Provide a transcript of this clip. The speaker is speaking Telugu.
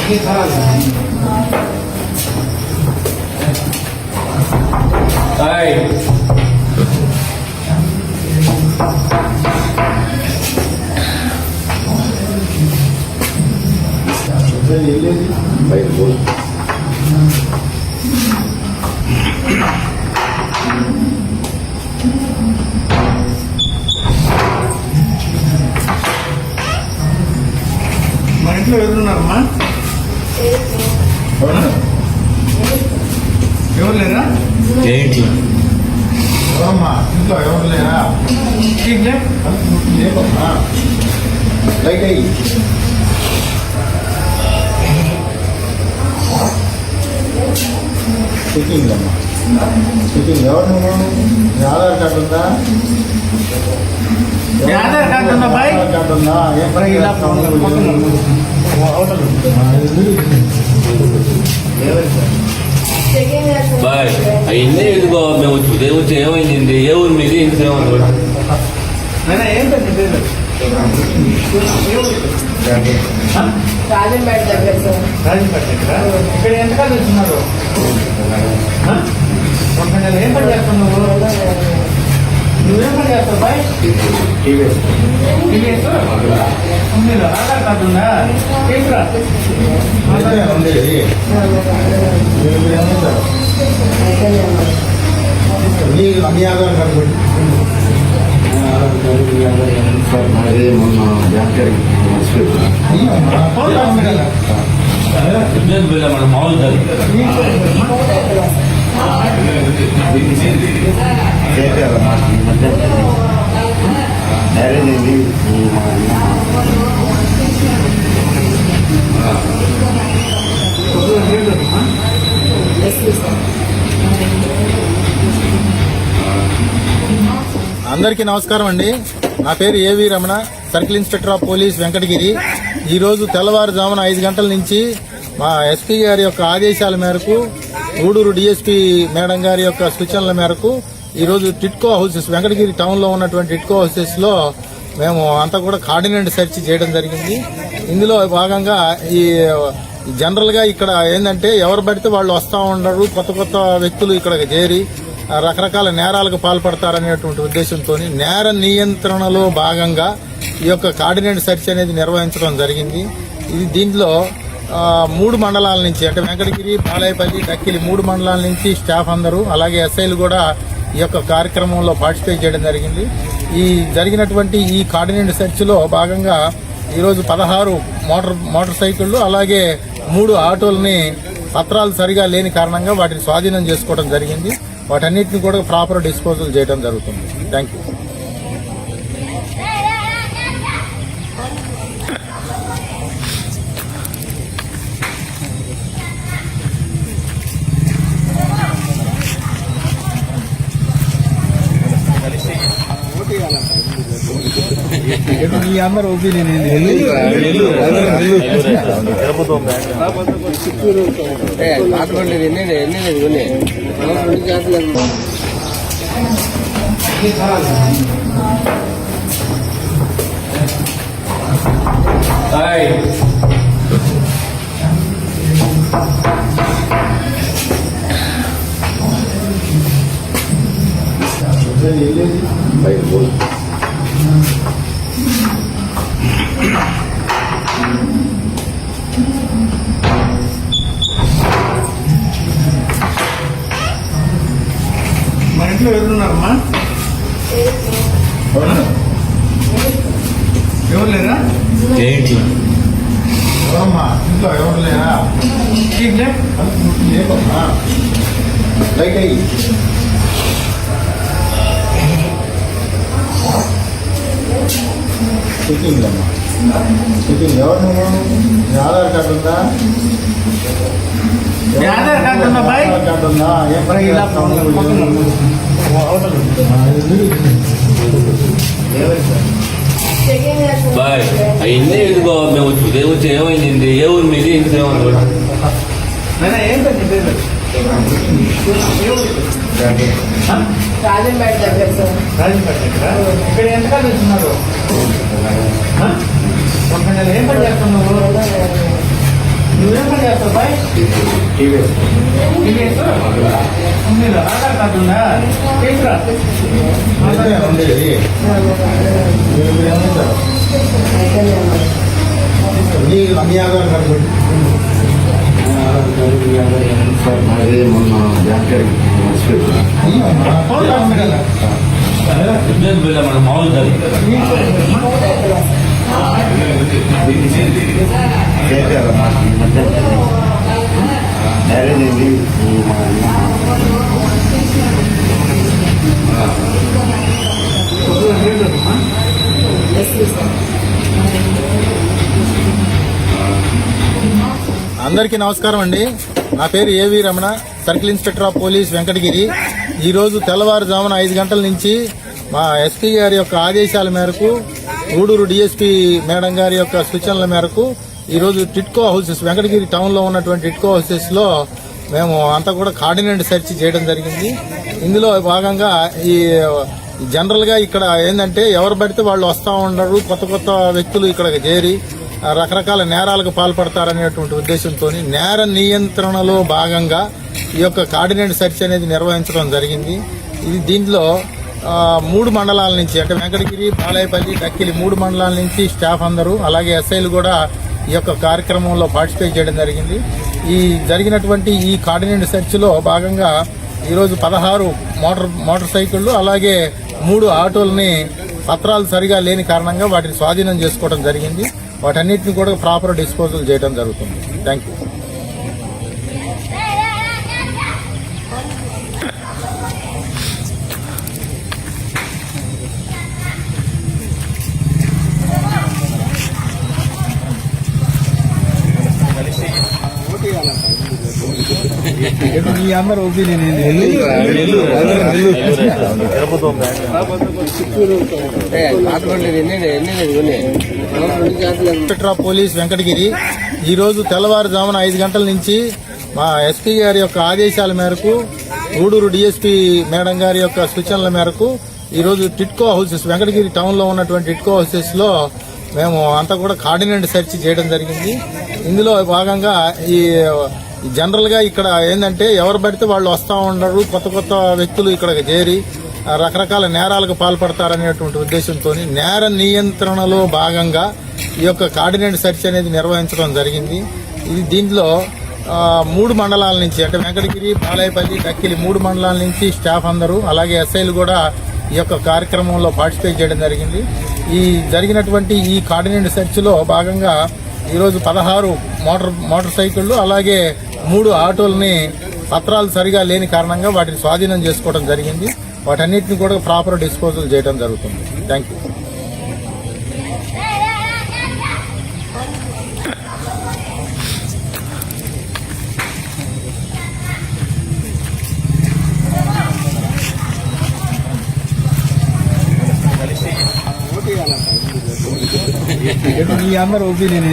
మా ఇంట్లో ఎవరున్నారమ్మా? ఎవరు లేరా? ఎవరమ్మా ఇంట్లో ఎవరు లేరా? లైట్ అయ్యి చెకింగ్ అమ్మా, చెకింగ్. ఎవరు నువ్వు? నీ ఆధార్ కార్డు ఉందా? ఆధార్ కార్డు ఉందా? ఆధార్ కార్డు ఉందా? బాయ్ అవన్నీ ఎందుకో మేము వచ్చి ఏమైంది? ఏ ఊరు మీది? ఇంటి రాజంపేట దగ్గర సార్. రాజంపేట దగ్గర. ఇక్కడ ఎంతకాలం వచ్చినారు? ఏం పని చేస్తున్నావు? నువ్వేం పని చేస్తావు బాయ్? ఆధార్ కార్డు ఉందా? తీసుకురా. మీ ఆధార్ కార్డు మన మామూలు అందరికీ నమస్కారం అండి. నా పేరు ఏవి Ramana, circle inspector of police Venkatagiri. ఈరోజు తెల్లవారుజామున 5 గంటల నుంచి మా ఎస్పీ గారి యొక్క ఆదేశాల మేరకు, గూడూరు డిఎస్పీ మేడం గారి యొక్క సూచనల మేరకు ఈరోజు టిట్కో హౌసెస్, వెంకటగిరి టౌన్ లో ఉన్నటువంటి టిట్కో హౌసెస్ లో మేము అంతా కూడా కార్డినెంట్ సెర్చ్ చేయడం జరిగింది. ఇందులో భాగంగా ఈ జనరల్ గా ఇక్కడ ఏంటంటే ఎవరు పడితే వాళ్ళు వస్తూ ఉండరు, కొత్త కొత్త వ్యక్తులు ఇక్కడ చేరి రకరకాల నేరాలకు పాల్పడతారనేటువంటి ఉద్దేశంతో నేర నియంత్రణలో భాగంగా ఈ యొక్క కార్డినెంట్ సెర్చ్ అనేది నిర్వహించడం జరిగింది. దీంట్లో 3 మండలాల నుంచి, అంటే వెంకటగిరి, బాలాయపల్లి, డక్కిలి 3 మండలాల నుంచి స్టాఫ్ అందరూ, అలాగే ఎస్ఐలు కూడా ఈ యొక్క కార్యక్రమంలో పార్టిసిపేట్ చేయడం జరిగింది. ఈ జరిగినటువంటి ఈ కార్డినెంట్ సెర్చ్ లో భాగంగా ఈరోజు 16 మోటార్ సైకిళ్లు, అలాగే 3 ఆటోలని పత్రాలు సరిగా లేని కారణంగా వాటిని స్వాధీనం చేసుకోవడం జరిగింది. వాటన్నిటిని కూడా ప్రాపర్ డిస్పోజల్ చేయడం జరుగుతుంది. Thank you. మీ అందరూ ఒపీనియన్ మా ఇంట్లో ఎవరున్నారమ్మా? ఎవరు లేరా? ఎవరమ్మా ఇంట్లో ఎవరు లేరా? లైట్ అయ్యి చెకింగ్ అమ్మా, చెకింగ్. ఎవరు నువ్వు? నీ ఆధార్ కార్డు ఉందా? ఆధార్ కార్డు ఉందా? ఆధార్ కార్డు ఉందా? బాయ్ అవన్నీ ఎందుకో మేము వచ్చి ఏమైంది? ఏ ఊరు మీది? ఇంటి ఏం పేరు? రాజంపేట దగ్గర సార్. రాజంపేట దగ్గర. ఇక్కడ ఎంతకాలం వచ్చినారు? ఏం పని చేస్తున్నావు? నువ్వేం పని చేస్తావు బాయ్? టీవీఎస్ ఉందా? ఆధార్ కార్డు ఉందా? తీసుకురా. ఉండేది అన్ని ఆధార్ కార్డు అదే మొన్న బ్యాంక్ మన మామూలు మ్యారేజ్ అయింది. అందరికీ నమస్కారం అండి. నా పేరు ఏవి Ramana, circle inspector of police Venkatagiri. ఈరోజు తెల్లవారుజామున 5 గంటల నుంచి మా ఎస్పీ గారి యొక్క ఆదేశాల మేరకు, గూడూరు డిఎస్పీ మేడం గారి యొక్క సూచనల మేరకు ఈరోజు టిట్కో హౌసెస్, వెంకటగిరి టౌన్ లో ఉన్నటువంటి టిట్కో హౌసెస్ లో మేము అంతా కూడా కార్డినెంట్ సెర్చ్ చేయడం జరిగింది. ఇందులో భాగంగా ఈ జనరల్ గా ఇక్కడ ఏంటంటే ఎవరు పడితే వాళ్ళు వస్తా ఉండరు, కొత్త కొత్త వ్యక్తులు ఇక్కడికి చేరి రకరకాల నేరాలకు పాల్పడతారనేటువంటి ఉద్దేశంతో నేర నియంత్రణలో భాగంగా ఈ యొక్క కార్డినెంట్ సెర్చ్ అనేది నిర్వహించడం జరిగింది. ఇది దీంట్లో 3 మండలాల నుంచి, అంటే వెంకటగిరి, బాలాయపల్లి, డక్కిలి 3 మండలాల నుంచి స్టాఫ్ అందరూ, అలాగే ఎస్ఐలు కూడా ఈ యొక్క కార్యక్రమంలో పార్టిసిపేట్ చేయడం జరిగింది. ఈ జరిగినటువంటి ఈ కార్డినెంట్ సెర్చ్ లో భాగంగా ఈరోజు 16 మోటార్ సైకిళ్లు, అలాగే 3 ఆటోలని పత్రాలు సరిగా లేని కారణంగా వాటిని స్వాధీనం చేసుకోవడం జరిగింది. వాటన్నిటిని కూడా ప్రాపర్ డిస్పోజల్ చేయడం జరుగుతుంది. Thank you. మీ అందరూ opinion inspector of police Venkatagiri ఈరోజు తెల్లవారుజామున 5 గంటల నుంచి మా ఎస్పీ గారి యొక్క ఆదేశాల మేరకు, గూడూరు డిఎస్పీ మేడం గారి యొక్క సూచనల మేరకు ఈరోజు టిట్కో హౌసెస్, వెంకటగిరి టౌన్ లో ఉన్నటువంటి టిట్కో హౌసెస్ లో మేము అంతా కూడా కార్డినెంట్ సెర్చ్ చేయడం జరిగింది. ఇందులో భాగంగా ఈ జనరల్ గా ఇక్కడ ఏంటంటే ఎవరు పడితే వాళ్ళు వస్తా ఉండరు, కొత్త కొత్త వ్యక్తులు ఇక్కడికి చేరి రకరకాల నేరాలకు పాల్పడతారనేటువంటి ఉద్దేశంతో నేర నియంత్రణలో భాగంగా ఈ యొక్క కార్డినెంట్ సెర్చ్ అనేది నిర్వహించడం జరిగింది. ఇది దీంట్లో 3 మండలాల నుంచి, అంటే వెంకటగిరి, బాలాయపల్లి, డక్కిలి 3 మండలాల నుంచి స్టాఫ్ అందరూ, అలాగే ఎస్ఐలు కూడా ఈ యొక్క కార్యక్రమంలో పార్టిసిపేట్ చేయడం జరిగింది. ఈ జరిగినటువంటి ఈ కార్డినెంట్ సెర్చ్ లో భాగంగా ఈరోజు 16 మోటార్ సైకిళ్లు, అలాగే 3 ఆటోలని పత్రాలు సరిగా లేని కారణంగా వాటిని స్వాధీనం చేసుకోవడం జరిగింది. వాటన్నిటిని కూడా ప్రాపర్ డిస్పోజల్ చేయడం జరుగుతుంది. Thank you. మీ అందరూ ఒపీనియన్